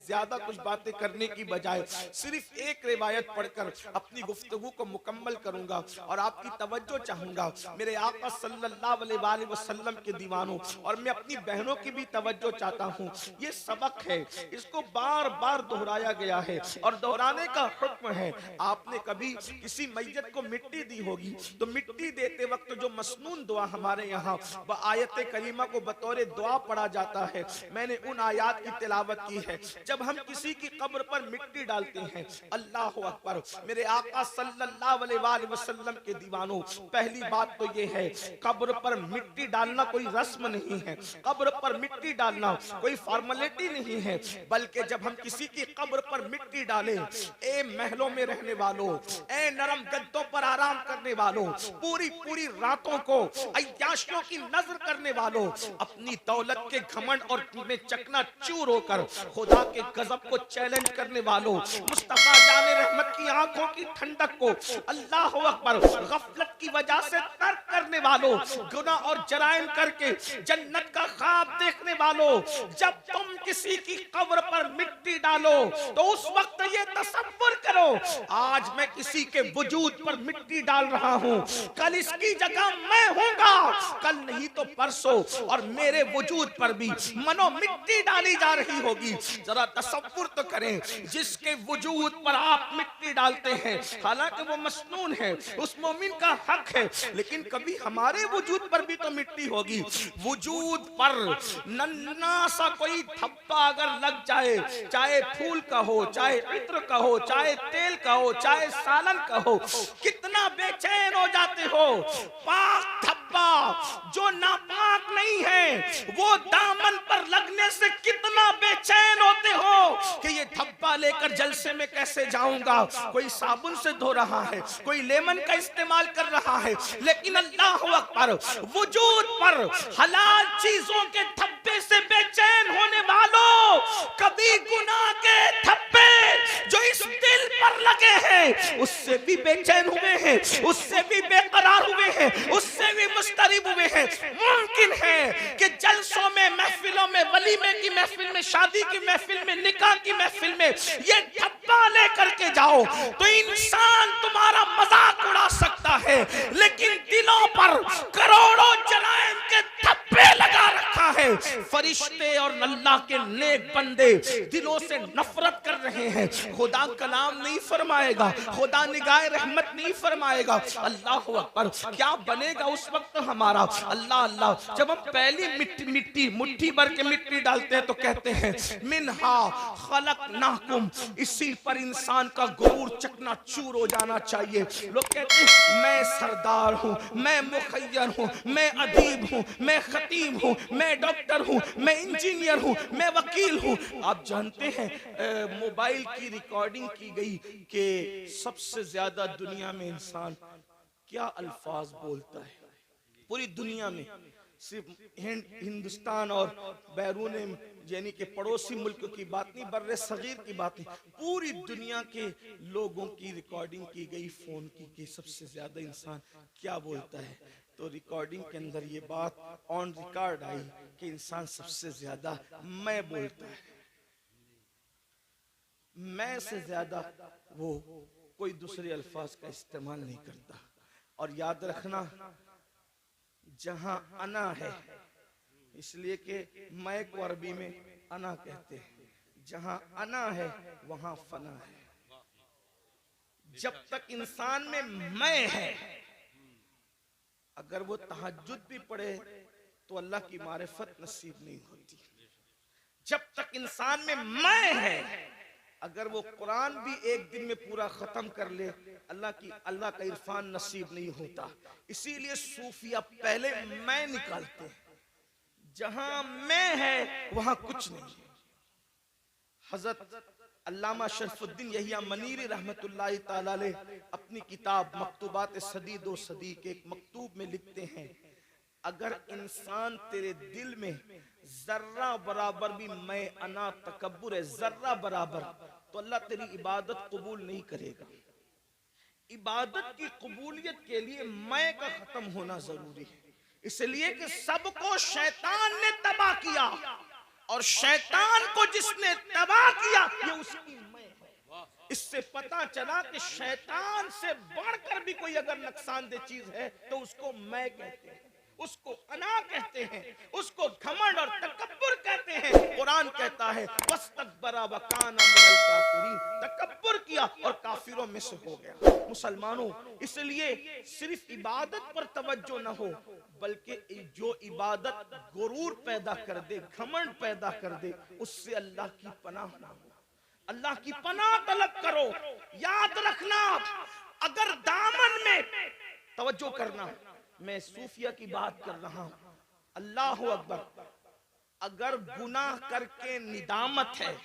ज्यादा कुछ बातें करने की बजाय सिर्फ एक रिवायत पढ़कर अपनी गुफ्तगू को मुकम्मल करूंगा और आपकी तवज्जो चाहूंगा मेरे आका सल्लल्लाहु अलैहि वसल्लम के दीवानों, और मैं अपनी बहनों की भी तवज्जो चाहता हूँ। ये सबक है, इसको बार बार दोहराया गया है और दोहराने का हुक्म है। आपने कभी किसी मैयत को मिट्टी दी होगी तो मिट्टी देते वक्त जो मसनून दुआ हमारे यहाँ व आयत करीमा को बतौर दुआ पढ़ा जाता है, मैंने उन आयात की तिलावत की है। जब हम किसी की कब्र पर मिट्टी डालते हैं, अल्लाह अकबर, मेरे आका सल्लल्लाहु अलैहि वसल्लम के दीवानों, पहली बात तो ये है, कब्र पर मिट्टी डालना कोई रस्म नहीं है, कब्र पर मिट्टी डालना कोई फॉर्मेलिटी नहीं है, बल्कि जब हम किसी की कब्र पर मिट्टी डालें, ए महलों में रहने वालों, ए नरम गद्दों पर आराम करने वालों, पूरी पूरी रातों को अय्याशियों की नजर करने वालों, अपनी दौलत के घमंड और में चकना चूर होकर खुदा के गजब को चैलेंज करने वालों, मुस्तफा जाने रहमत की आंखों की ठंडक को अल्लाह अकबर गफलत की वजह से तर्क करने वालों, गुनाह और जराइम करके जन्नत का ख्वाब देखने वालों, जब तुम किसी की कब्र पर मिट्टी डालो तो उस वक्त ये तसव्वुर करो, आज मैं किसी के वजूद पर मिट्टी डाल रहा हूं, कल इसकी जगह मैं हूंगा, कल नहीं तो परसों, और मेरे वजूद पर भी मनो मिट्टी डाली जा रही होगी। जरा तसव्वुर तो करें, जिसके वजूद पर आप मिट्टी डालते हैं, हालांकि वो मसनून है, उस मोमिन का हक है, लेकिन कभी हमारे वजूद पर भी तो मिट्टी होगी। वजूद पर नन्ना सा कोई धब्बा अगर लग जाए, चाहे फूल का हो, चाहे इत्र का हो, चाहे तेल का हो, चाहे सालन का हो, कितना बेचैन हो जाते हो। पाक धब्बा जो नापाक नहीं है, वो दामन पर लगने से कितना बेचैन होते हो कि ये धब्बा लेकर जलसे में कैसे जाऊंगा। कोई साबुन से धो रहा है, कोई लेमन का इस्तेमाल कर रहा है, लेकिन अल्लाह अकबर, वजूद पर हलाल चीजों के धब्बे से बेचैन होने वालों, कभी गुनाह के धब्बे जो इस दिल पर लगे हैं उससे भी बेचैन हुए हैं, उससे भी बेकरार हुए हैं, उससे भी मुस्तरिब हुए हैं। मुमकिन है कि जलसों में, महफिलों में, वलीमे की महफिल में, शादी की महफिल में, निकाह की महफिल में ये धब्बा लेकर के जाओ तो इंसान तुम्हारा मजाक उड़ा सकता है, लेकिन दिलों पर करोड़ों जराइम के धब्बे लगा रखा है। फरिश्ते और अल्लाह के नेक बंदे दिलों से नफरत कर रहे हैं। खुदा कलाम नहीं फरमाएगा, खुदा निगाह रहमत नहीं फरमाएगा। अल्लाह अकबर, क्या बनेगा उस वक्त हमारा। अल्लाह अल्लाह, जब हम पहली मिट्टी मुट्ठी भर के मिट्टी डालते हैं तो कहते हैं मिनहा खलकनाकुम, इसी पर इंसान का गुरूर चकना चूर हो जाना चाहिए। लोग कहते हैं मैं सरदार हूं, मैं मुखय्यर हूं, मैं अदीब हूं, मैं खतीब हूं, मैं डॉक्टर हूं, मैं इंजीनियर हूं, मैं वकील हूं। आप जानते हैं मोबाइल की रिकॉर्डिंग की गई कि सबसे ज्यादा दुनिया में इंसान क्या अल्फाज बोलता है पूरी दुनिया में, सिर्फ हिंदुस्तान और बैरून यानी कि पड़ोसी मुल्क की बात नहीं, बर्रे सगीर की बात नहीं, पूरी दुनिया के लोगों की रिकॉर्डिंग की गई फोन की कि सबसे ज्यादा इंसान क्या बोलता है। तो रिकॉर्डिंग के अंदर ये बात ऑन रिकॉर्ड आई कि इंसान सबसे ज्यादा मैं बोलता है, मैं से ज्यादा वो कोई दूसरे अल्फाज का इस्तेमाल नहीं करता। और याद रखना, जहां अना है, इसलिए कि मैं को अरबी में अना कहते हैं, जहां अना है वहां फना है। जब तक इंसान में मैं है, अगर वो तहज्जुद भी पढ़े तो अल्लाह की मारिफत नसीब नहीं होती। जब तक इंसान में मैं है, अगर वो कुरान भी एक दिन में पूरा खत्म कर ले, अल्लाह का इरफान नसीब नहीं होता। इसीलिए सूफिया पहले मैं निकालते हैं, जहां मैं है वहां कुछ नहीं है। हजरत अल्लामा शरफुद्दीन यहिया मनीरी रहमतुल्लाहि ताला अलैह अपनी किताब मकतूबात सदी दो सदी के एक मकतूब में लिखते हैं, अगर इंसान तेरे दिल में जर्रा बराबर भी मैं अना तकब्बुर है, जर्रा बराबर, तो अल्लाह तेरी इबादत कबूल नहीं करेगा। इबादत की कबूलियत के लिए मैं का खत्म होना जरूरी है, इसलिए कि सबको शैतान ने तबाह किया और शैतान को जिसने तबाह किया ये उसकी मैं है। इससे पता चला कि शैतान से बढ़कर भी कोई अगर नुकसानदेह चीज है तो उसको मैं कहते हैं, उसको अना कहते हैं, उसको घमंड और तकब्बुर कहते हैं। कुरान कहता है वस्तकबरा व काना मिनल काफिरीन, तकब्बुर किया और काफिरों में से हो गया। मुसलमानों, इसलिए सिर्फ इबादत पर तवज्जो न हो, बल्कि जो इबादत गुरूर पैदा कर दे, घमंड पैदा कर दे, उससे अल्लाह की पनाह ना हो। अल्लाह की पनाह तलब करो। याद रखना, अगर दामन में तवज्जो करना, मैं सूफिया की बात कर रहा हूं, अल्लाह अकबर, अगर गुनाह करके निदामत है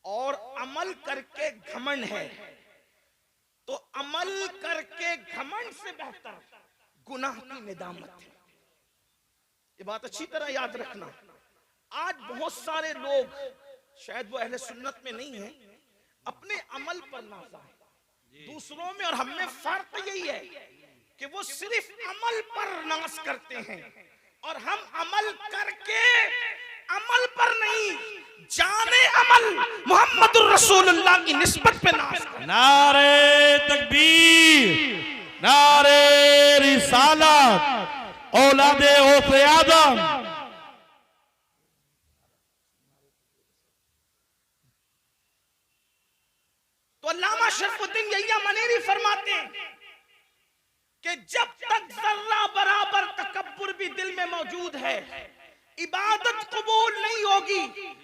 और अमल करके घमंड है, तो अमल करके घमंड से बेहतर गुनाह की निदामत है। ये बात अच्छी तरह याद रखना। आज बहुत सारे लोग, शायद वो अहले सुन्नत में नहीं है, अपने अमल पर नाज़ा है। दूसरों में और हम में फर्क यही है कि वो सिर्फ अमल पर नाज करते हैं और हम अमल करके अमल पर नहीं, जाने अमल मुहम्मदुर रसूलुल्लाह की निस्बत पे नाज करते हैं। नारे तकबीर, नारे रिसालत, औलादे गौसे आदम। तो अल्लामा शरफुद्दीन यहिया मनीरी फरमाते हैं कि जब तक जर्रा बराबर तकब्बुर भी दिल में मौजूद है, इबादत कबूल नहीं होगी।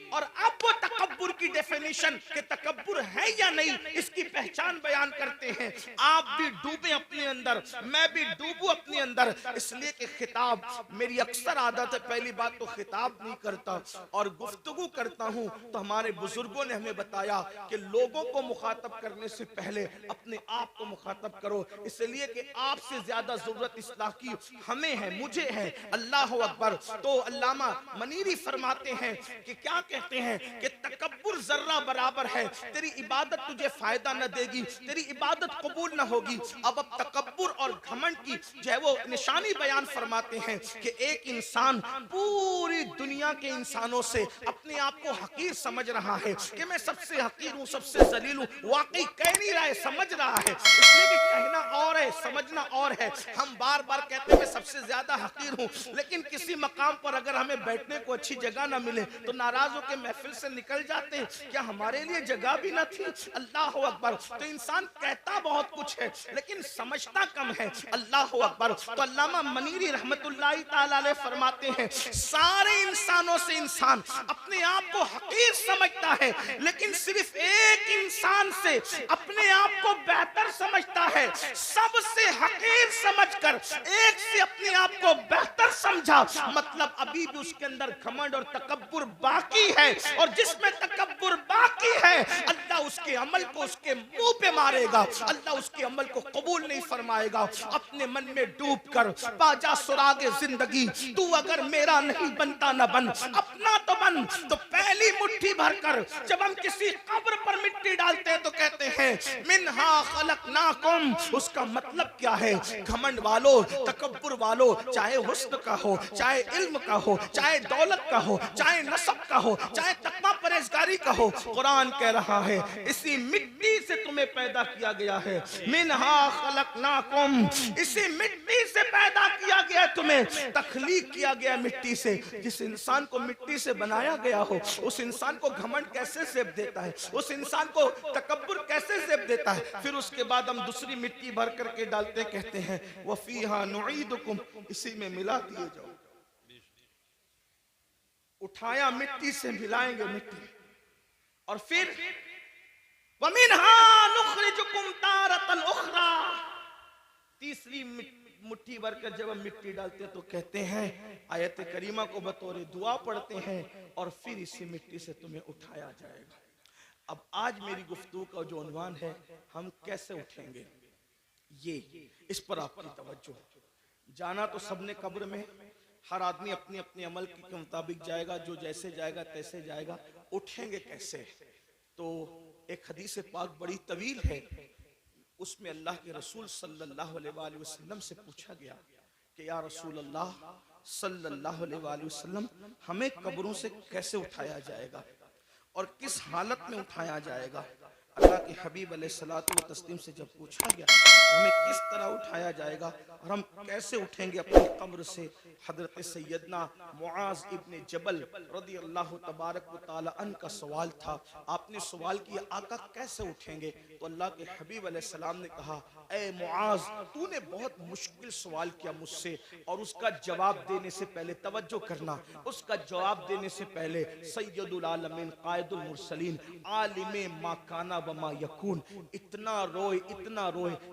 और अब वो तकब्बुर की डेफिनेशन कि तकब्बुर है या नहीं, इसकी पहचान बयान करते हैं। आप भी डूबे अपने अंदर, मैं भी डूबूं अपने अंदर, इसलिए कि खिताब, मेरी अक्सर आदत है, पहली बात तो खिताब नहीं करता और गुफ्तगू करता हूं, तो हमारे बुजुर्गों ने हमें बताया कि लोगों को मुखातब करने से पहले अपने आप को मुखातब करो, इसलिए कि आपसे ज्यादा जरूरत इस्लाह की हमें है, मुझे है। अल्लाह अकबर। तो अल्लामा मनीरी फरमाते हैं कि क्या कहते हैं कि तकब्बुर जर्रा बराबर है, तेरी इबादत तुझे फायदा न देगी, तेरी इबादत कबूल न होगी। अब तकब्बुर और घमंड की जो है वो निशानी बयान फरमाते हैं कि एक इंसान पूरी दुनिया के इंसानों से अपने आप को हकीर समझ रहा है कि मैं सबसे हकीर हूं, सबसे जलील हूं। वाकई कह नहीं रहा है, समझ रहा है, इसलिए कि कहना और है, समझना और है। हम बार बार कहते हैं मैं सबसे ज्यादा हकीर हूं, लेकिन किसी मकाम पर अगर हमें बैठने को अच्छी जगह ना मिले तो नाराज होकर महफिल से निकल जाते हैं। क्या हमारे लिए जगह भी ना थी? अल्लाह अकबर। तो इंसान कहता बहुत कुछ है लेकिन समझता कम है। अल्लाह अकबर। तो अल्लामा मनीरी रहमतुल्लाहि ताला अलैह फरमाते हैं, सारे इंसानों से इंसान अपने आप को हकीर समझता है, लेकिन सिर्फ एक इंसान से अपने आप को बेहतर समझता है। सबसे हकीर समझकर एक से अपने आप को बेहतर समझा, मतलब अभी भी उसके अंदर घमंड और तकब्बुर बाकी है। और जिसमें तकब्बुर बाकी है, अल्लाह उसके अमल को उसके मुंह पे मारेगा, अल्लाह उसके अमल को कबूल नहीं फरमाएगा। अपने मन में डूब कर पाजा सुरागे जिंदगी, तू अगर मेरा नहीं बनता न बन, अपना तो बन। तो पहली मुट्ठी भरकर जब हम किसी कब्र पर मिट्टी डालते हैं तो कहते हैं मिन्हा खलकनाकुम। उसका मतलब क्या है? घमंड वालों, तकब्बुर वालों, चाहे हुस्न का हो, चाहे इल्म का हो, चाहे दौलत का हो, चाहे नसब का हो, चाहे तकवा परहेजगारी का हो, कुरान कह रहा है इसी मिट्टी से तुम्हें पैदा किया गया है। मिन्हा खलकनाकुम, इसी मिट्टी से पैदा किया गया, तुम्हें तखलीक किया गया मिट्टी से। जिस इंसान को मिट्टी से बनाया गया हो, उस इंसान को घमंड कैसे सेब देता है? उस इंसान को तकब्बुर कैसे सेब देता है? फिर उसके बाद हम दूसरी मिट्टी भर करके डालते, कहते हैं वफीहा नुईदुकुम, इसी में मिला दिए जाओ। उठाया मिट्टी से मिलाएंगे मिट्टी, और फिर वमिन्हा नुखरिजुकुम तारतन उखरा, तीसरी मुट्ठी भरकर जब हम मिट्टी डालते हैं तो कहते हैं, आयत करीमा को बतौर दुआ पढ़ते हैं, और फिर इसी मिट्टी से तुम्हें उठाया जाएगा। अब आज मेरी गुफ्तगू का जो उन्वान है, हम कैसे उठेंगे, ये इस पर आपकी तवज्जो। जाना तो सबने कब्र में, हर आदमी अपने अपने अमल के मुताबिक जाएगा, जो जैसे जाएगा तैसे जाएगा। उठेंगे कैसे? तो एक हदीस पाक बड़ी तवील है, उसमें अल्लाह के रसूल सल्लल्लाहु अलैहि वसल्लम से पूछा गया कि या रसूल अल्लाह, सल्लल्लाहु अलैहि वसल्लम हमें कब्रों से कैसे उठाया जाएगा और किस हालत में उठाया जाएगा। अल्लाह के हबीब अलैहिस्सलातु व तस्लीम से जब पूछा गया हमें किस तरह उठाया जाएगा और हम कैसे उठेंगे अपनी कब्र से, हजरत सैयदना मुआज इब्ने जबल रदी अल्लाह तबारक व तआला अन का सवाल था। आपने सवाल किया आका कैसे उठेंगे, तो अल्लाह के हबीब अलैहिस्सलाम ने कहा ए मुआज तूने बहुत मुश्किल सवाल किया मुझसे, और उसका जवाब देने से पहले तवज्जो करना, उसका जवाब देने से पहले सैयदुल आलमीन कायदुल मुरसलीन आलिमे मा काना व मा यकून इतना रोए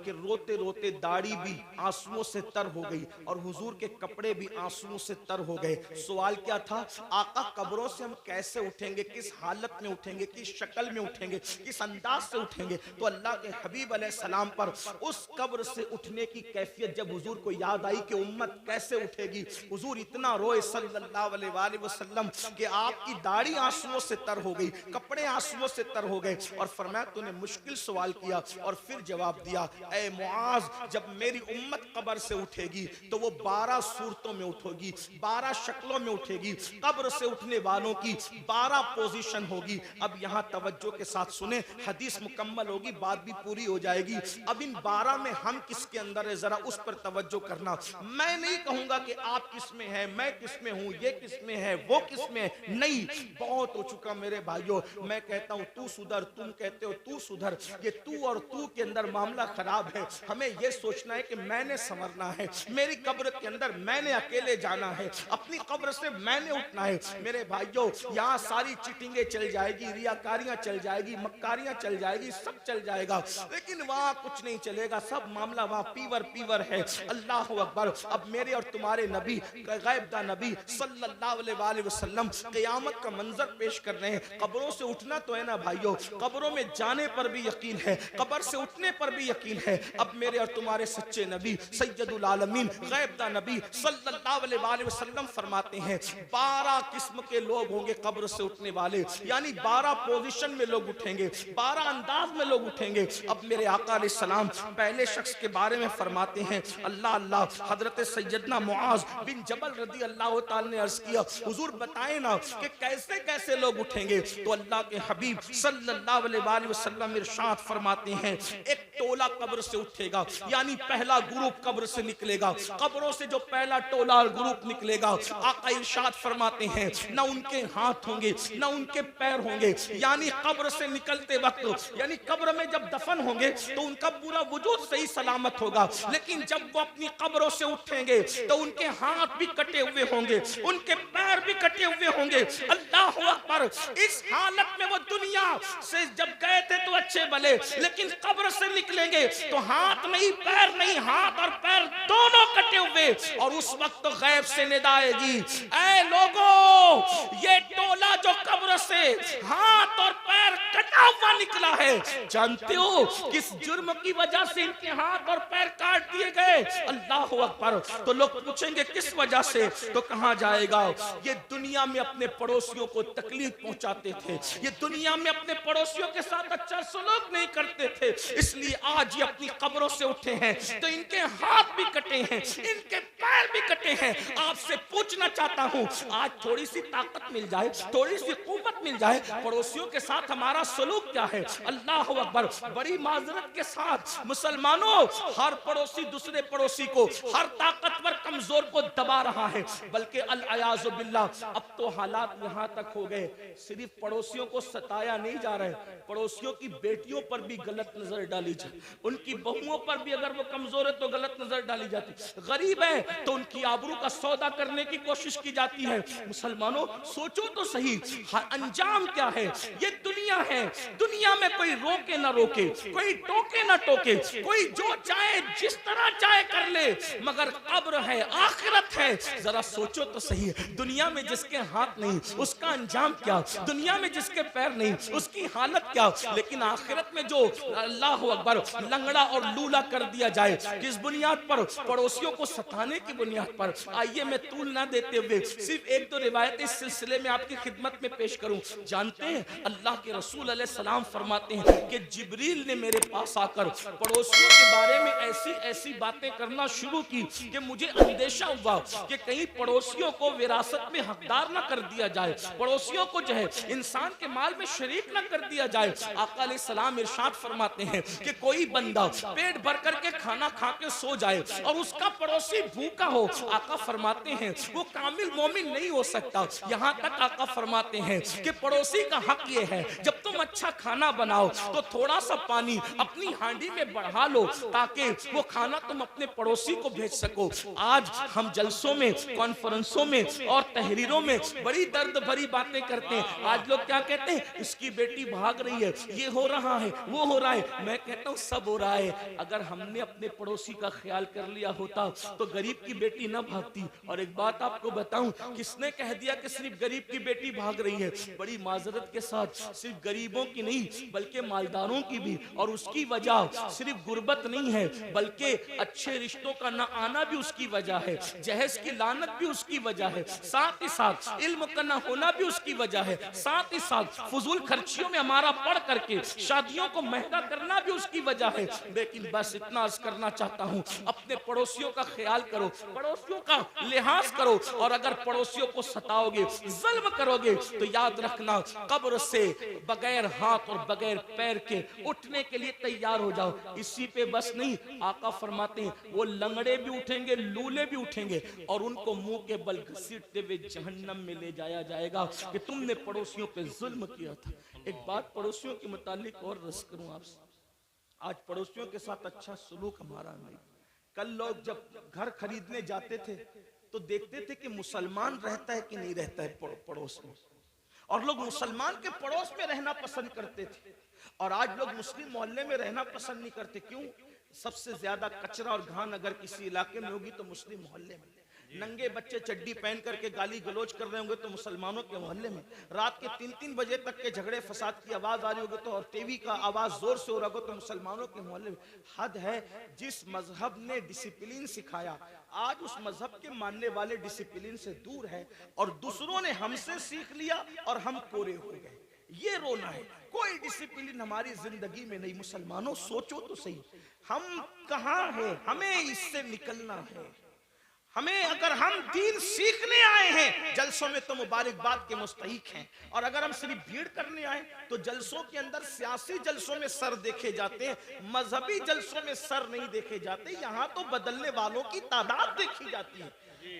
कि रोते रोते दाढ़ी भी आंसुओं से तर हो गई और हुजूर के कपड़े भी आंसुओं से तर हो गए। सवाल क्या था, आका कब्रों से हम कैसे उठेंगे, किस हालत में उठेंगे, किस शक्ल में उठेंगे, किस अंदाज से उठेंगे। तो अल्लाह के हबीब अलैहिस्सलाम पर उस कब्र से उठने की कैफियत जब हुजूर को याद आई कि उम्मत कैसे उठेगी, हुजूर इतना रोए सल्लल्लाहु अलैहि वसल्लम कि आपकी दाढ़ी आंसुओं से तर हो गई, कपड़े आंसुओं से तर हो गए, और फरमाया तूने मुश्किल सवाल किया और फिर जवाब दिया ए मुआज जब मेरी उम्मत कब्र से उठेगी तो वो 12 सूरतों में उठेगी, 12 शक्लों में उठेगी। कब्र से उठने वालों की 12 पोजीशन होगी। अब यहाँ तवज्जो के साथ सुने, हदीस मुकम्मल होगी, बात भी पूरी हो जाएगी। अब इन 12 में हम किसके अंदर है जरा उस पर तवज्जो करना। मैं नहीं कहूंगा कि आप किसमें है, मैं किसमें हूं, ये किसमें है, वो किसमें है, नहीं, बहुत हो चुका मेरे भाइयों। मैं कहता हूं तू सुधर, तुम कहते हो तू सुधर, ये तू और तू के अंदर मामला खराब है। हमें यह सोचना है कि मैंने संवरना है, मेरी कब्र के अंदर मैंने अकेले जाना है, अपनी कब्र से मैंने उठना है। मेरे भाइयों यहाँ सारी चीटिंगे चल जाएगी, रियाकारियां चल जाएगी, मक्कारियां चल जाएगी, सब चल जाएगा, लेकिन वहां कुछ नहीं चलेगा, सब मामला वहां पीवर है। अल्लाह अकबर। अब मेरे और तुम्हारे नबी गैबदा नबी सल्लल्लाहु अलैहि वसल्लम क़यामत का मंजर पेश कर रहे हैं। कब्रों से उठना तो है ना भाइयों, कब्रों में जाने पर भी यकीन है, कब्र से उठने पर भी यकीन है। अब मेरे और तुम्हारे सच्चे नबी सैयदुल आलमीन गैबदा नबी सल्लल्लाहु अलैहि वसल्लम फरमाते हैं 12 किस्म के लोग होंगे कब्र से उठने वाले, यानी 12 पोजीशन में लोग उठेंगे, 12 अंदाज में लोग उठेंगे। अब मेरे आका अलैहिस्सलाम पहले शख्स के बारे में फरमाते हैं अल्लाह अल्लाह हजरत सैयदना मुआज बिन जबल रदी अल्लाह ताला ने अर्ज किया हुजूर बताएं ना कि कैसे कैसे लोग उठेंगे। तो अल्लाह के हबीब सल्लल्लाहु अलैहि वसल्लम इरशाद फरमाते हैं एक टोला कब्र से उठेगा, यानी पहला ग्रुप कब्र से निकलेगा। कब्रों से जो पहला टोला और ग्रुप निकलेगा, आका इरशाद फरमाते हैं ना उनके हाथ होंगे ना उनके पैर होंगे, यानी कब्र से निकलते वक्त, यानी कब्र में जब दफन होंगे तो उनका पूरा वजूद सही सलामत होगा, लेकिन जब वो अपनी कब्रों से उठेंगे तो उनके हाथ भी कटे हुए होंगे, उनके पैर भी कटे हुए होंगे। अल्लाह अकबर। इस हालत में वो दुनिया से जब गए थे तो अच्छे भले, लेकिन कब्र से निकलेंगे तो हाथ नहीं पैर नहीं, हाथ और पैर दोनों कटे हुए। और उस वक्त तो गैब से निदा आएगी, ऐ लोगों ये टोला जो कब्र से हाथ और पैर कटा हुआ निकला है, जानते हो किस जुर्म की वजह से इनके हाथ और पैर काट दिए गए? अल्लाह अकबर। तो लोग पूछेंगे किस वजह से, तो कहां जाएगा? ये दुनिया में अपने पड़ोसियों को तकलीफ पहुंचाते थे, ये दुनिया में अपने पड़ोसियों के साथ अच्छा सलूक नहीं करते थे, इसलिए आज ये अपनी कब्रों से उठे हैं तो इनके हाथ भी कटे हैं, इनके पैर भी कटे हैं। आपसे पूछना चाहता हूं, आज थोड़ी सी ताकत मिल जाए, थोड़ी सी कुव्वत मिल जाए, पड़ोसियों के साथ हमारा सलूक क्या है? अल्लाह अकबर। बड़ी माजरत के साथ मुसलमानों, हर पड़ोसी दूसरे पड़ोसी को, हर ताकतवर कमजोर को दबा रहा है, बल्कि अल-अयाज़ु बिल्लाह अब तो हालात यहां तक हो गए सिर्फ पड़ोसियों को सताया नहीं जा रहा है, पड़ोसियों की बेटियों पर भी गलत नजर डाली जाए, उनकी बहुओं पर भी अगर वो कमजोर है तो गलत नजर डाली जाती, गरीब है तो उनकी आबरू का सौदा करने की कोशिश की जाती है। मुसलमानों सोचो तो सही, अंजाम क्या है? ये दुनिया है, दुनिया में कोई रोके ना रोके, कोई टोके ना टोके, कोई जो चाहे जिस तरह चाहे कर ले, मगर कब्र है, आखिरत है। जरा सोचो तो सही, दुनिया में जिसके हाथ नहीं उसका अंजाम क्या, दुनिया में जिसके पैर नहीं उसकी हालत क्या, लेकिन आखिरत में जो अल्लाह अकबर लंगड़ा और लूला कर दिया जाए, किस बुनियाद पर? पड़ोसियों को सताने की बुनियाद पर। आइए मैं तूल ना देते हुए सिर्फ एक दो रिवायत इस सिलसिले में आपकी खिदमत में पेश करूं। जानते हैं अल्लाह के रसूल अलैहिस्सलाम फरमाते हैं कि जिब्रील ने मेरे पास आकर पड़ोसियों के बारे में ऐसी ऐसी बातें करना शुरू की कि मुझे अंदेशा हुआ कि कहीं पड़ोसियों को विरासत में हकदार ना कर दिया जाए, पड़ोसियों को जो है इंसान के माल में शरीक ना कर दिया जाए। आका अलैहिस्सलाम इरशाद फरमाते हैं कि कोई बंदा पेट भर करके खाना खा के सो जाए और उसका पड़ोसी भूखा हो, आका फरमाते हैं वो कामिल मोमिन नहीं हो सकता। यहाँ तक आका फरमाते हैं कि पड़ोसी का हक ये है जब तुम अच्छा खाना बनाओ तो थोड़ा सा पानी अपनी हांडी में बढ़ा लो ताकि वो खाना तुम अपने पड़ोसी को भेज सको। आज हम जलसों में, कॉन्फ्रेंसों में और तहरीरों में बड़ी दर्द भरी बातें करते हैं। आज लोग क्या कहते हैं, इसकी बेटी भाग रही है, ये हो रहा है, वो हो रहा है। मैं कहता हूँ सब हो रहा है। अगर हमने अपने पड़ोसी का ख्याल कर लिया होता तो गरीब की बेटी ना भागती। और एक बात आपको बताऊं, किसने कह दिया कि सिर्फ गरीब की बेटी भाग रही है? बड़ी माजरत के साथ सिर्फ गरीबों की नहीं बल्कि मालदारों की भी। और उसकी वजह सिर्फ गुर्बत नहीं है बल्कि अच्छे रिश्तों का न आना भी उसकी वजह है, जहेज की लानत भी उसकी वजह है, साथ ही साथ इल्म का न होना भी उसकी वजह है, साथ ही साथ फजूल खर्चियों में हमारा पढ़ करके शादियों को महंगा करना भी उसकी वजह है। लेकिन बस इतना अर्ज करना चाहता हूँ, अपने पड़ोसियों का ख्याल करो, पड़ोसियों का लिहाज करो। और अगर पड़ोसियों को सताओगे, जुल्म करोगे तो याद रखना कब्र से बगैर हाथ और बगैर पैर के उठने के लिए तैयार हो जाओ। इसी पे बस नहीं, आका फरमाते हैं वो लंगड़े भी उठेंगे, लूले भी उठेंगे और उनको मुंह के बल घसीटते हुए जहन्नम में ले जाया जाएगा कि तुमने पड़ोसियों पे जुल्म किया था। एक बात पड़ोसियों के मुतालिक और रस करूं आपसे, आज पड़ोसियों के साथ अच्छा सलूक हमारा नहीं। कल लोग जब घर खरीदने जाते थे तो देखते थे कि मुसलमान रहता है कि नहीं रहता है पड़ोस में, और लोग मुसलमान के पड़ोस में रहना पसंद करते थे। और आज लोग मुस्लिम मोहल्ले में रहना पसंद नहीं करते। क्यों? सबसे ज्यादा कचरा और घान अगर किसी इलाके में होगी तो मुस्लिम मोहल्ले में। नंगे बच्चे चड्डी पहन करके गाली गलोच कर रहे होंगे तो मुसलमानों के मोहल्ले में। रात के 3-3 बजे तक के झगड़े फसाद की आवाज आ रही होगी तो, और टीवी का आवाज जोर से हो रहा होगा तो मुसलमानों के मोहल्ले में। हद है, जिस मजहब ने डिसिप्लिन सिखाया आज उस मजहब के मानने वाले डिसिप्लिन से दूर है और दूसरों ने हमसे सीख लिया और हम कोरे हो गए। ये रोना है, कोई डिसिप्लिन हमारी जिंदगी में नहीं। मुसलमानों सोचो तो सही, हम कहाँ हैं? हमें इससे निकलना है। हमें, अगर हम दीन सीखने आए हैं जलसों में तो मुबारकबाद के मुस्तहिक हैं, और अगर हम सिर्फ भीड़ करने आए तो जलसों के अंदर सियासी जलसों में सर देखे जाते हैं, मजहबी जलसों में सर नहीं देखे जाते। यहाँ तो बदलने वालों की तादाद देखी जाती है।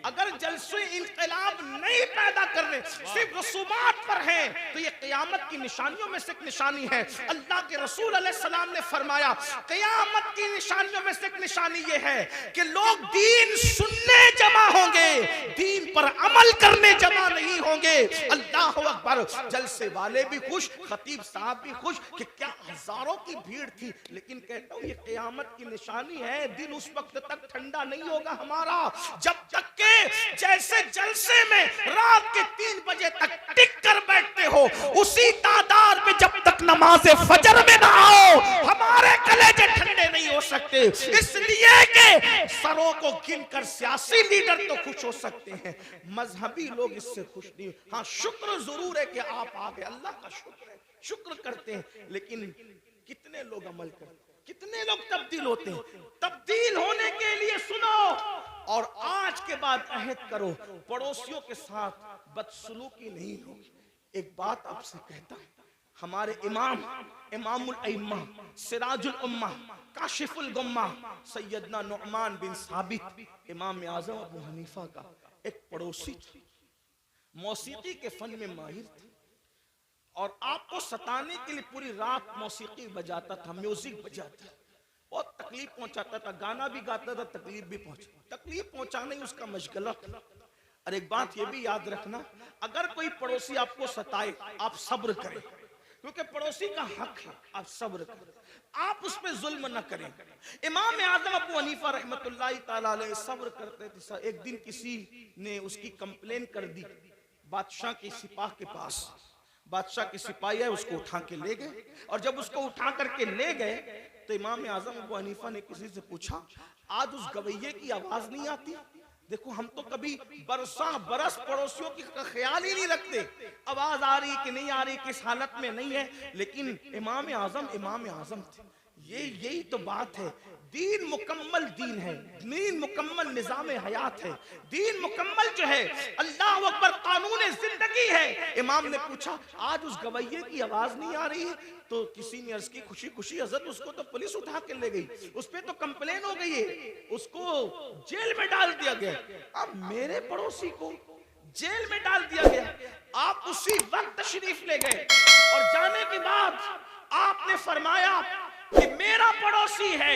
अगर जलसे इनकलाब नहीं पैदा करने, सिर्फ रसूमात पर हैं, तो ये क़यामत की निशानियों में से एक निशानी है। अल्लाह के रसूल अलैहिस्सलाम ने फरमाया क़यामत की निशानियों में से एक निशानी ये है कि लोग दीन सुनने जमा होंगे, दीन पर अमल करने जमा नहीं होंगे। अल्लाह अकबर। जलसे वाले भी खुश, खतीब साहब भी खुश कि क्या हजारों की भीड़ थी। लेकिन कहता हूँ ये क़यामत की निशानी है। दिन उस वक्त तक ठंडा नहीं होगा हमारा जब तक के जैसे जलसे में रात के 3 बजे तक टिक कर बैठते हो, उसी तादाद में जब तक नमाज फजर में ना आओ हमारे कलेजे ठंडे नहीं हो सकते। इसलिए कि सरों को गिनकर सियासी लीडर तो खुश हो सकते हैं, मजहबी लोग इससे खुश नहीं। हाँ, शुक्र जरूर है कि आप आ गए, अल्लाह का शुक्र है, शुक्र करते हैं। लेकिन कितने लोग अमल करते हैं, कितने लोग तब्दील होते हैं? तब्दील होने के लिए सुनो और आज के बाद अहद करो, पड़ोसियों के साथ बदसलूकी नहीं होगी। एक बात आपसे कहता हूं, हमारे इमामुल अइम्मा, सिराजुल उम्मा, काशिफुल गुम्मा, सैयदना नुअमान बिन साबित, इमाम आज़म अबू हनीफा का एक पड़ोसी था। मौसीकी के फन में माहिर था और आपको सताने के लिए पूरी रात मौसीकी बजाता था, म्यूजिक बजाता, बहुत तकलीफ पहुंचाता था, गाना भी गाता था, तकलीफ भी तकलीफ पहुंचाने उसका मशगला। और एक बात ये भी याद रखना, अगर कोई पड़ोसी आपको सताए आप सब्र करें, क्योंकि पड़ोसी का हक है, आप सब्र करें, आप उस पर जुल्म न करें। इमाम आज़म अबू हनीफा रहमतुल्लाहि तआला अलैह सब्र करते थे। एक दिन किसी ने उसकी कंप्लेन कर दी बादशाह के सिपाह के पास। बादशाह के सिपाही है, उसको उठा के ले गए, और जब उसको उठा करके ले गए तो इमाम आज़म अबू हनीफा ने किसी से पूछा, आज उस गवैये की आवाज नहीं आती? देखो हम तो कभी बरसा बरस पड़ोसियों की का ख्याल ही नहीं रखते, आवाज आ रही कि नहीं आ रही, किस हालत में नहीं है, लेकिन इमाम आजम थे। यही तो बात है। दीन मुकम्मल दीन है, दीन मुकम्मल निजाम हयात है, दीन मुकम्मल जो है अल्लाह अकबर कानून जिंदगी है। इमाम ने पूछा आज उस गवैये की आवाज नहीं आ रही है, तो किसी ने अर्ज की खुशी खुशी हजरत उसको तो पुलिस उठा के ले गई, उस पे तो कंप्लेन हो गई है, उसको जेल में डाल दिया गया। अब मेरे पड़ोसी को जेल में डाल दिया गया, आप उसी वक्त तशरीफ ले गए और जाने के बाद आपने फरमाया कि मेरा पड़ोसी है,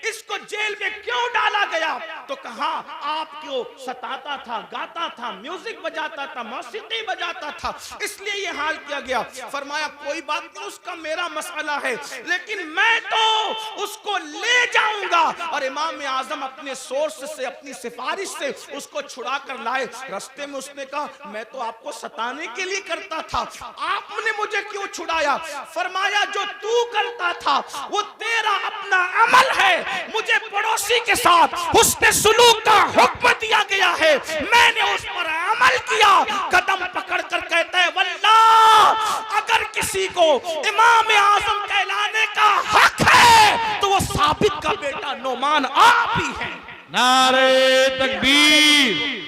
इसको जेल में क्यों डाला गया? तो कहा आपको सताता था, गाता था, म्यूजिक बजाता था, मौसीकी बजाता था, इसलिए ये हाल किया गया। फरमाया कोई बात नहीं, उसका मेरा मसला है, लेकिन मैं तो उसको ले जाऊंगा। और इमाम आजम अपने सोर्स से, अपनी सिफारिश से उसको छुड़ा कर लाए। रास्ते में उसने कहा मैं तो आपको सताने के लिए करता था, आपने मुझे क्यों छुड़ाया? फरमाया जो तू करता था वो तेरा अपना अमल है, मुझे पड़ोसी के साथ हुस्न सुलूक का हुक्म दिया गया है, मैंने उस पर अमल किया। कदम पकड़कर कहता है वल्लाह अगर किसी को इमाम आजम कहलाने का हक है तो वो साबित का बेटा नोमान आप ही है। नारे तकबीर,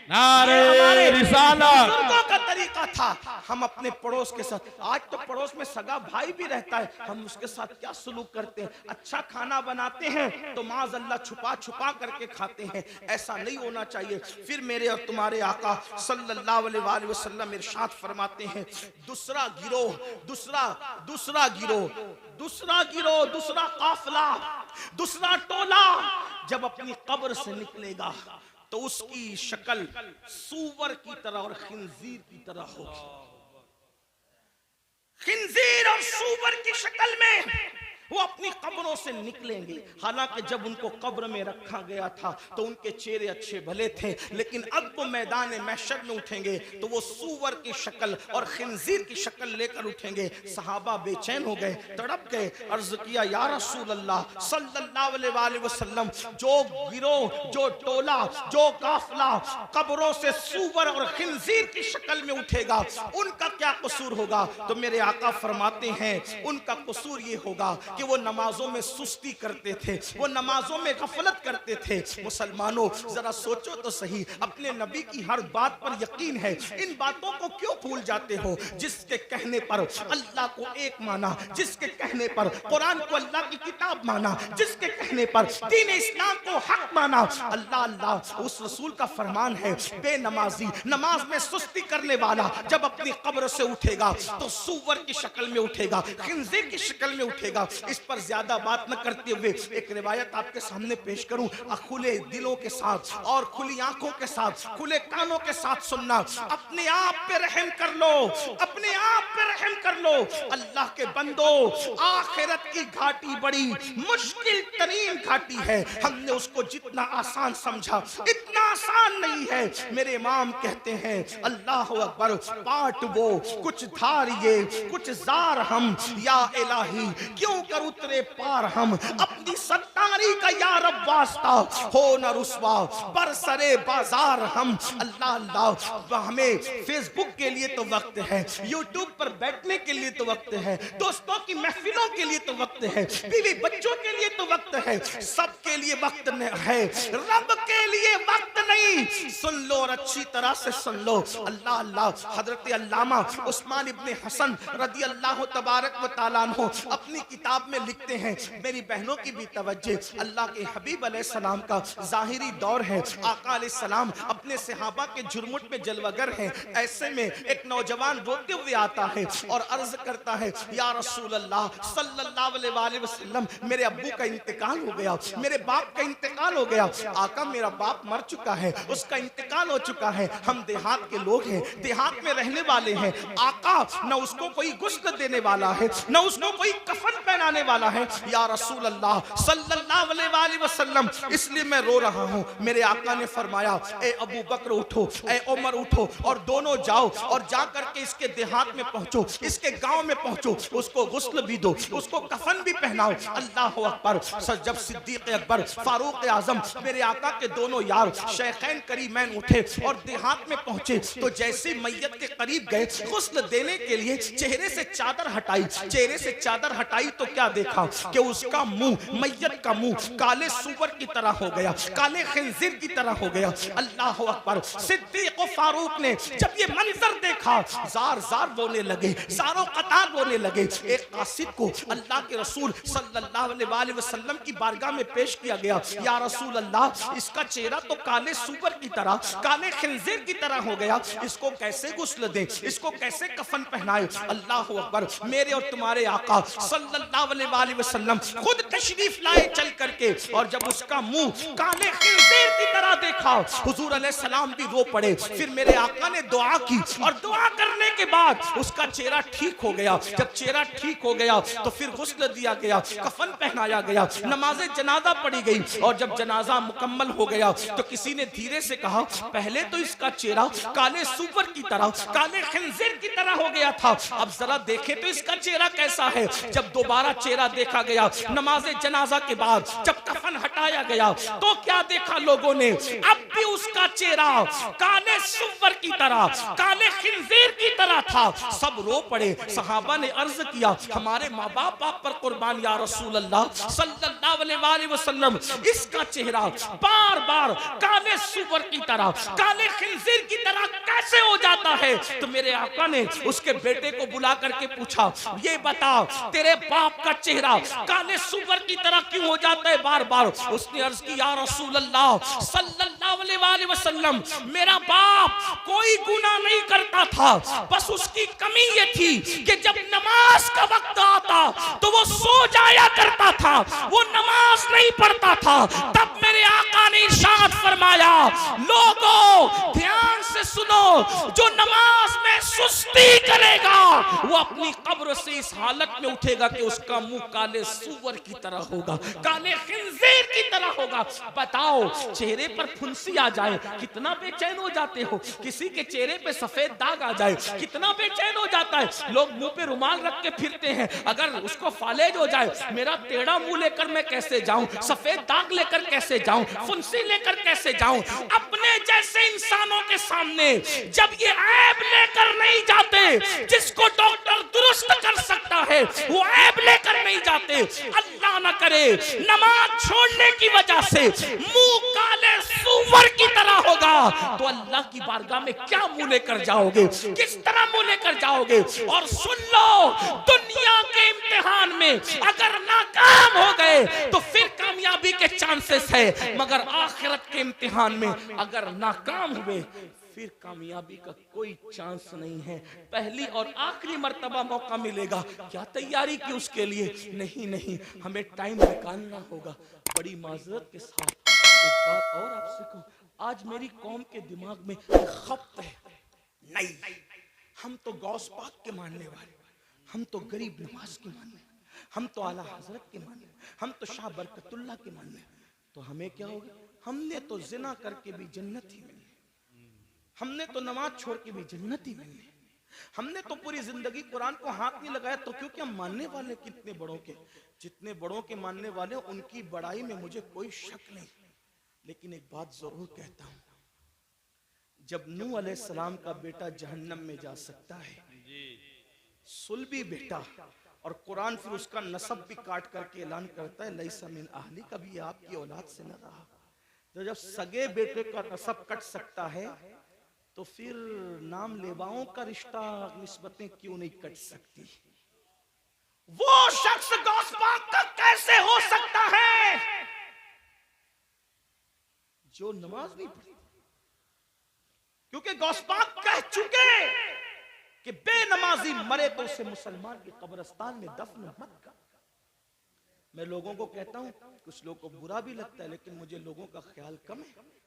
नारे रिसालत। बुजुर्गों का तरीका था, हम अपने पड़ोस के साथ, आज तो पड़ोस में सगा भाई भी रहता है, हम उसके साथ क्या सलूक करते हैं? अच्छा खाना बनाते हैं तो माज़अल्लाह छुपा छुपा करके खाते हैं, ऐसा नहीं होना चाहिए। फिर मेरे और तुम्हारे आका सल्लल्लाहु अलैहि वसल्लम इरशाद फरमाते हैं दूसरा गिरोह, दूसरा काफिला, दूसरा टोला जब अपनी कब्र से निकलेगा तो उसकी शक्ल सूवर की तरह और खिंजीर की तरह होगी। खिंजीर और सूवर की शक्ल में वो अपनी कब्रों से निकलेंगे। हालांकि जब उनको कब्र में रखा गया था तो उनके चेहरे अच्छे भले थे, लेकिन अब वो मैदान महशर में उठेंगे तो वो सूवर की शक्ल और खिंजीर की शक्ल लेकर उठेंगे। सहाबा बेचैन हो गए, तड़प गए, अर्ज किया या रसूल अल्लाह सल्लल्लाहु अलैहि वसल्लम, जो गिरोह, जो टोला, जो काफिला कब्रों से सूवर और खिंजीर की शक्ल में उठेगा उनका क्या कसूर होगा? तो मेरे आका फरमाते हैं उनका कसूर ये होगा कि वो नमाजों में सुस्ती करते थे, वो नमाजों में गफलत करते थे। मुसलमानों जरा सोचो तो सही, अपने नबी की हर बात पर यकीन है, इन बातों को क्यों भूल जाते हो? जिसके कहने पर अल्लाह को एक माना, जिसके कहने पर कुरान को अल्लाह की किताब माना, जिसके कहने पर दीन इस्लाम को हक माना, अल्लाह अल्लाह उस रसूल का फरमान है बेनमाजी, नमाज में सुस्ती करने वाला जब अपनी कब्र से उठेगा तो सूवर की शक्ल में उठेगा, खिंजीर की शक्ल में उठेगा। इस पर ज्यादा बात न करते हुए एक रिवायत आपके सामने पेश करूं, खुले दिलों के साथ और खुली आंखों के साथ, खुले कानों के साथ सुनना। अपने आप पे रहम कर लो, अपने आप पे रहम कर लो। अल्लाह के बंदो, आखिरत की घाटी बड़ी मुश्किल तरीन घाटी है, हमने उसको जितना आसान समझा इतना आसान नहीं है। मेरे इमाम कहते हैं अल्लाह अकबर, पाट वो कुछ धारिये कुछ जार हम, या इलाही क्यों कर उतरे पार हम, अपनी सत्तारी का या रब वास्ता हो न रुस्वा बरसरे बाजार हम। अल्लाह अल्लाह, हमें फेसबुक के लिए तो वक्त है, यूट्यूब पर बैठने के लिए तो वक्त है, दोस्तों की महफिलों के लिए तो वक्त है, बीवी बच्चों के लिए तो वक्त है, सबके लिए वक्त है, रब के लिए वक्त नहीं। सुन लो और अच्छी तरह से सुन लो। अल्लाह अल्लाह, हजरत अल्लामा उस्मान इब्ने हसन रदी अल्लाह तबारक व तआला अन्हु अपनी किताब में लिखते हैं, मेरी बहनों की भी तवज्जो, अल्लाह के हबीब अलैहिस्सलाम का ज़ाहिरी दौर है, आका अलैहिस्सलाम अपने सहाबा के झुरमुट में जलवागर हैं। ऐसे में एक नौजवान रोते हुए आता है और अर्ज करता है या रसूल अल्लाह सल्लल्लाहु अलैहि वसल्लम, मेरे अब्बू का इंतकाल हो गया, मेरे बाप का इंतकाल हो गया। आका मेरा बाप मर चुका है, उसका इंतकाल हो चुका है, हम देहात के लोग हैं, देहात में रहने वाले हैं। आका न उसको कोई गुस्ल देने वाला है, न उसको कोई कफन पहनाने जाने वाला है। या रसूल अल्लाह सल्लल्लाहु अलैहि वसल्लम, इसलिए मैं रो रहा हूँ। मेरे आका ने फरमाया, ए अबू बकर उठो, ए उमर उठो और दोनों जाओ और जा करके इसके देहात में पहुंचो, इसके गांव में पहुंचो, उसको गुस्ल भी दो, उसको कफन भी पहनाओ। अल्लाह अकबर। जब सिद्दीक अकबर, फारूक आजम, मेरे आका के दोनों यार शेखैन करीमैन उठे और देहात में पहुंचे तो जैसे मैयत के करीब गए गुस्ल देने के लिए चेहरे से चादर हटाई, चेहरे से चादर हटाई तो क्या देखा कि उसका मुंह, मैयत का मुंह काले सूअर की तरह हो गया, काले खिंजीर की तरह हो गया। अल्लाह अकबर। सिद्दीक और फारूक ने जब ये मंजर देखा जार जार रोने लगे, जारो कतार रोने लगे। एक कासिद को अल्लाह के रसूल सल्लल्लाहु अलैहि वसल्लम की बारगाह में पेश किया गया। या रसूल अल्लाह, इसका चेहरा तो काले सूअर की तरह, काले खिंजीर की तरह हो गया, इसको कैसे गुस्ल दें, इसको कैसे कफन पहनाए। अल्लाह अकबर। मेरे और तुम्हारे आका सल्लल्लाहु अलैहि वसल्लम खुद तशरीफ लाए चल करके, और जब उसका मुंह काले खिंजीर की तरह देखा हुजूर अलैहिस्सलाम भी रो पड़े। फिर मेरे आका ने दुआ की और दुआ करने के बाद उसका चेहरा ठीक हो गया। जब चेहरा ठीक हो गया तो फिर गुस्ल दिया गया, कफन पहनाया गया, नमाज़े जनाजा पढ़ी गई। और जब जनाजा मुकम्मल हो गया तो किसी ने धीरे से कहा, पहले तो इसका चेहरा काले सूअर की तरह, काले खिंजीर की तरह हो गया था, अब जरा देखे तो इसका चेहरा कैसा है। जब दोबारा चेहरा देखा गया नमाज़े जनाजा के बाद, जब कफन हटाया गया तो क्या देखा लोगों ने, अब भी उसका चेहरा काले सूअर की तरह, काले खिंजीर की तरह था। सब रो पड़े। सहाबा ने अर्ज किया, हमारे माँ बाप आप पर कुर्बान या रसूल अल्लाह सल्लल्लाहु अलैहि वसल्लम, इसका चेहरा बार बार काले सूअर की तरह, काले खिंजीर की तरह कैसे हो जाता है। तो मेरे आका ने उसके बेटे को बुला करके पूछा, ये बता तेरे बाप का चेहरा काले सूअर की तरह क्यों हो जाता है बार बार। उसने अर्ज की, या रसूल अल्लाह सल्लल्लाहु अलैहि वसल्लम, मेरा बाप कोई गुनाह नहीं करता था, बस उसकी कमी ये थी कि जब नमाज का वक्त आता तो वो सो जाया करता था, वो नमाज नहीं पढ़ता था। तब मेरे आका ने इरशाद फरमाया, लोगों ध्यान से सुनो, जो नमाज में सुस्ती करेगा वो अपनी कब्र से इस हालत में उठेगा कि उसका मुंह काले सूअर की तरह होगा, काले खिंजीर की तरह होगा। बताओ, चेहरे पर फुंसी आ जाए कितना बेचैन हो जाते हो, किसी के चेहरे पे सफेद दाग आ जाए कितना बेचैन हो जाता है। लोग मुंह पे रुमाल रख के फिरते हैं, अगर उसको फालेज हो जाए, मेरा टेढ़ा मुंह लेकर मैं कैसे जाऊं, सफेद दाग लेकर कैसे जाऊं, फुंसी लेकर कैसे जाऊं। अपने जैसे इंसानों के सामने जब ये ऐब लेकर नहीं जाते, जिसको डॉक्टर दुरुस्त कर सकता है वो ऐब लेकर नहीं जाते, अल्लाह ना करे नमाज छोड़ने की वजह से मुंह काले सूअर की तरह होगा, तो अल्लाह की बारगाह में क्या मुंह लेकर जाओगे, किस तरह मुंह लेकर जाओगे। और सुन लो, दुनिया के इम्तिहान में अगर नाकाम हो गए तो फिर कामयाबी के चांसेस है, मगर आखिरत के इम्तिहान में अगर नाकाम हुए फिर कामयाबी का कोई चांस नहीं है। पहली और आखिरी मर्तबा मौका मिलेगा, क्या तैयारी की उसके लिए? नहीं नहीं, हमें टाइम निकालना होगा। बड़ी माजरत के साथ एक बात और आपसे कहूं, आज मेरी कौम के दिमाग में खप्त है, नहीं हम तो गौस पाक के मानने वाले, हम तो गरीब नवाज के मानने, हम तो आला हजरत के मानने, हम तो शाह बरकतुल्लाह के मानने, तो हमें क्या होगा? हमने तो जिना करके भी जन्नत ही मिली, हमने तो नमाज छोड़ के भी जन्नत ही मिली, हमने तो पूरी जिंदगी कुरान को हाथ नहीं लगाया। तो क्योंकि हम मानने वाले कितने बड़ों के, जितने बड़ों के मानने वाले उनकी बड़ाई में मुझे कोई शक नहीं। लेकिन एक बात जरूर कहता हूं, जब नूह अलैहिस्सलाम का बेटा जहन्नम में जा सकता है, सुलभी बेटा, और कुरान फिर उसका नसब भी काट करके ऐलान करता है, लैसा मिन अहली, कभी आपकी औलाद से न रहा। तो जब सगे बेटे का नसब कट सकता है तो फिर नाम लेवाओं का रिश्ता, निस्बतें क्यों नहीं कट सकती? वो शख्स गौस पाक का कैसे हो सकता है जो नमाज नहीं पढ़ी? क्योंकि गौस पाक कह चुके कि बेनमाजी मरे तो उसे मुसलमान के कब्रिस्तान में दफन मत कर। मैं लोगों को कहता हूं, कुछ लोगों को बुरा भी लगता है, लेकिन मुझे लोगों का ख्याल कम है।